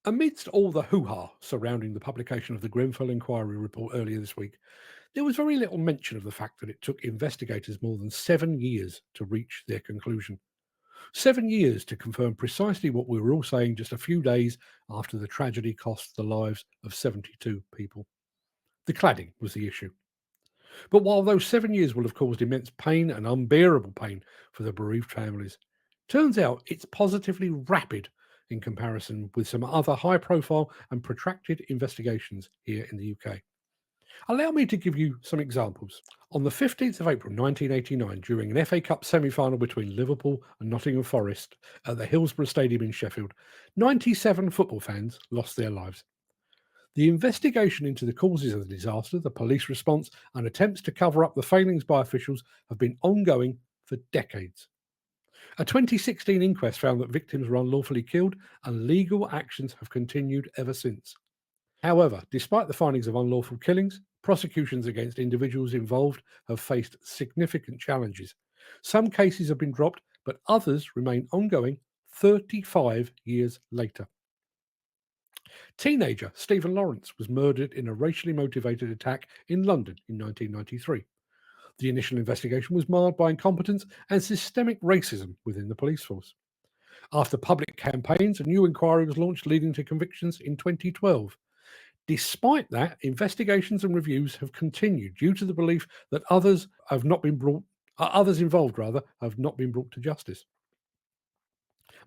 Amidst all the hoo-ha surrounding the publication of the Grenfell inquiry report earlier this week, there was very little mention of the fact that it took investigators more than 7 years to reach their conclusion. 7 years to confirm precisely what we were all saying just a few days after the tragedy cost the lives of 72 people. The cladding was the issue. But while those 7 years will have caused immense pain and unbearable pain for the bereaved families, turns out it's positively rapid in comparison with some other high profile and protracted investigations here in the UK. Allow me to give you some examples. On the 15th of April 1989, during an FA Cup semi-final between Liverpool and Nottingham Forest at the Hillsborough Stadium in Sheffield, 97 football fans lost their lives. The investigation into the causes of the disaster, the police response, and attempts to cover up the failings by officials have been ongoing for decades. A 2016 inquest found that victims were unlawfully killed, and legal actions have continued ever since. However, despite the findings of unlawful killings, prosecutions against individuals involved have faced significant challenges. Some cases have been dropped, but others remain ongoing 35 years later. Teenager Stephen Lawrence was murdered in a racially motivated attack in London in 1993. The initial investigation was marred by incompetence and systemic racism within the police force. After public campaigns, a new inquiry was launched leading to convictions in 2012. Despite that, investigations and reviews have continued due to the belief that others involved have not been brought to justice.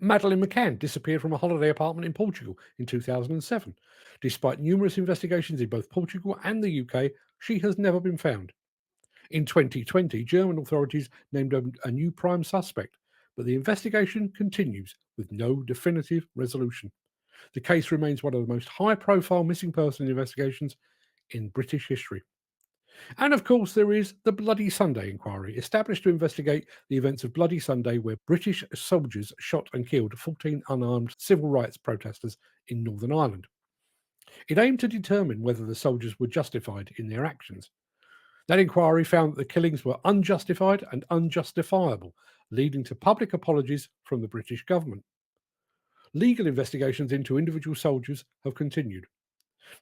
Madeleine McCann disappeared from a holiday apartment in Portugal in 2007. Despite numerous investigations in both Portugal and the UK, she has never been found. In 2020, German authorities named a new prime suspect, but the investigation continues with no definitive resolution. The case remains one of the most high profile missing person investigations in British history. And of course, there is the Bloody Sunday inquiry, established to investigate the events of Bloody Sunday, where British soldiers shot and killed 14 unarmed civil rights protesters in Northern Ireland. It aimed to determine whether the soldiers were justified in their actions. That inquiry found that the killings were unjustified and unjustifiable, leading to public apologies from the British government. Legal investigations into individual soldiers have continued.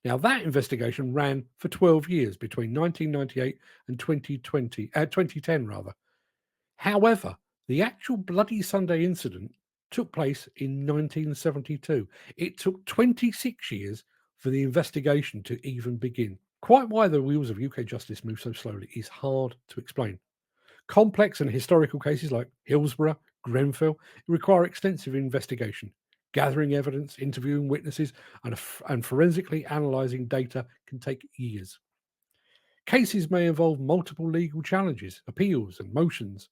Now, that investigation ran for 12 years between 1998 and 2010 rather. However, the actual Bloody Sunday incident took place in 1972. It took 26 years for the investigation to even begin. Quite why the wheels of UK justice move so slowly is hard to explain. Complex and historical cases like Hillsborough, Grenfell require extensive investigation. Gathering evidence, interviewing witnesses, and forensically analysing data can take years. Cases may involve multiple legal challenges, appeals, and motions.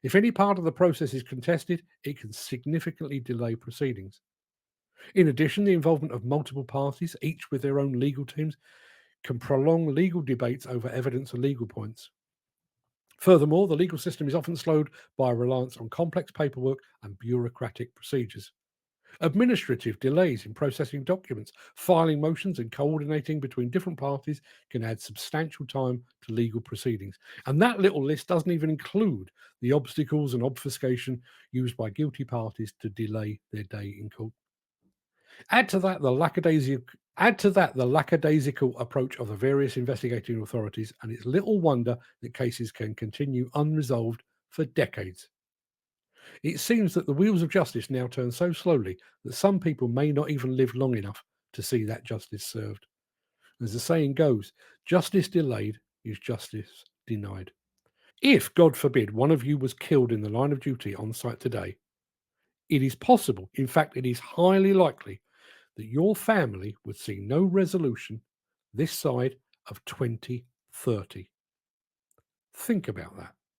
If any part of the process is contested, it can significantly delay proceedings. In addition, the involvement of multiple parties, each with their own legal teams, can prolong legal debates over evidence and legal points. Furthermore, the legal system is often slowed by a reliance on complex paperwork and bureaucratic procedures. Administrative delays in processing documents, filing motions, and coordinating between different parties can add substantial time to legal proceedings. And that little list doesn't even include the obstacles and obfuscation used by guilty parties to delay their day in court. Add to that the lackadaisical approach of the various investigating authorities, and it's little wonder that cases can continue unresolved for decades. It seems that the wheels of justice now turn so slowly that some people may not even live long enough to see that justice served. As the saying goes, justice delayed is justice denied. If, God forbid, one of you was killed in the line of duty on site today, it is possible, in fact, it is highly likely, that your family would see no resolution this side of 2030. Think about that.